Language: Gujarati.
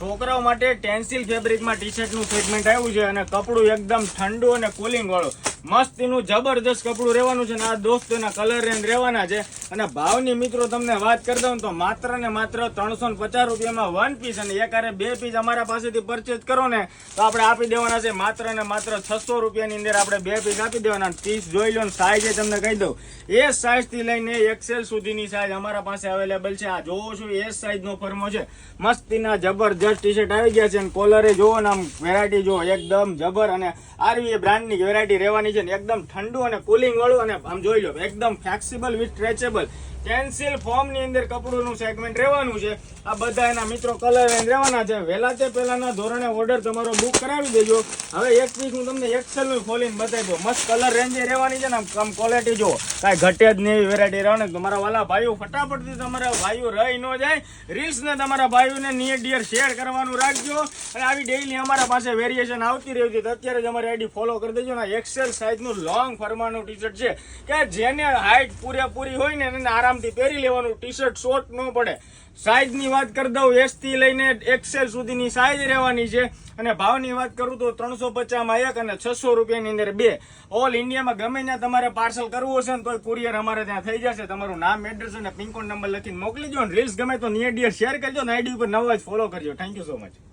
છોકરાઓ માટે ટેન્સિલ ફેબ્રિકમાં ટી શર્ટનું સેગમેન્ટ આવ્યું છે અને કપડું એકદમ ઠંડુ અને કુલિંગ વાળું મસ્તીનું જબરદસ્ત કપડું રહેવાનું છે અને આ દોસ્તોના કલર રેન્જ રહેવાના છે. અને ભાવની મિત્રો તમને વાત કરી દઉં તો માત્ર ને માત્ર 350 રૂપિયામાં 1 પીસ અને એકારે 2 પીસ અમારા પાસેથી પરચેજ કરો ને તો આપણે આપી દેવાના છે માત્ર ને માત્ર 600 રૂપિયાની અંદર આપણે 2 પીસ આપી દેવાના. પીસ જોઈ લો ને સાઈઝ તમને કહી દઉં, એ સાઈઝ થી લઈને એક્સેલ સુધીની સાઈઝ અમારા પાસે અવેલેબલ છે. આ જોવો છો એ સાઈઝ નો ફરમો છે, મસ્તીના જબરજસ્ત ટી શર્ટ આવી ગયા છે અને કોલરે જોવો ને આમ વેરાયટી જોવો એકદમ જબર અને આરવી બ્રાન્ડની વેરાયટી રહેવાની છે ને એકદમ ઠંડુ અને કુલિંગ વાળું અને આમ જોઈ લો એકદમ flexible with stretchable tensile form ની અંદર કપડુંનું સેગમેન્ટ રહેવાનું છે. આ બધા એના મિત્રો કલર રહેવાના છે. વહેલા તે પહેલાના ધોરણે ઓર્ડર તમારો બુક કરાવી દેજો. હવે એક પીસ હું તમને એક્સેલ નું ખોલીને બતાવી દઉં. મસ્ત કલર રેન્જ રહેવાની છે ને આમ ક્વોલિટી જો કાંઈ ઘટે જ નહીં એવી વેરાયટી રહેવાની. તમારા વાલા ભાઈઓ ફટાફટથી તમારા ભાઈઓ રહી ન જાય, રીલ્સ ને તમારા ભાઈઓને નિયર ડિયર શેર કરવાનું રાખજો. અને આવી ડેઈલી અમારા પાસે વેરિએશન આવતી રહી છે તો અત્યારે જ અમારી આઈડી ફોલો કરી દેજો. ને એક્સેલ સાઇઝ નું લોંગ ફરમાનું ટી શર્ટ છે કે જેને હાઈટ પૂરેપૂરી હોય ને એને આરામથી પહેરી લેવાનું. ટી શર્ટ શોર્ટ ન પડે. સાઈઝ ની વાત કરી દઉં, એસ થી લઈને એક્સેલ સુધીની સાઈઝ રહેવાની છે. અને ભાવની વાત કરું તો 350 માં 1 અને 600 રૂપિયાની અંદર 2. ઓલ ઇન્ડિયામાં ગમે ત્યાં તમારે પાર્સલ કરવું હશે ને તો કુરિયર અમારે ત્યાં થઈ જશે. તમારું નામ, એડ્રેસ અને પિનકોડ નંબર લખીને મોકલી દો. રીલ્સ ગમે તો નિયર ડિયર શેર કરજો ને આઈડી ઉપર નવા જ ફોલો કરજો. Thank you so much.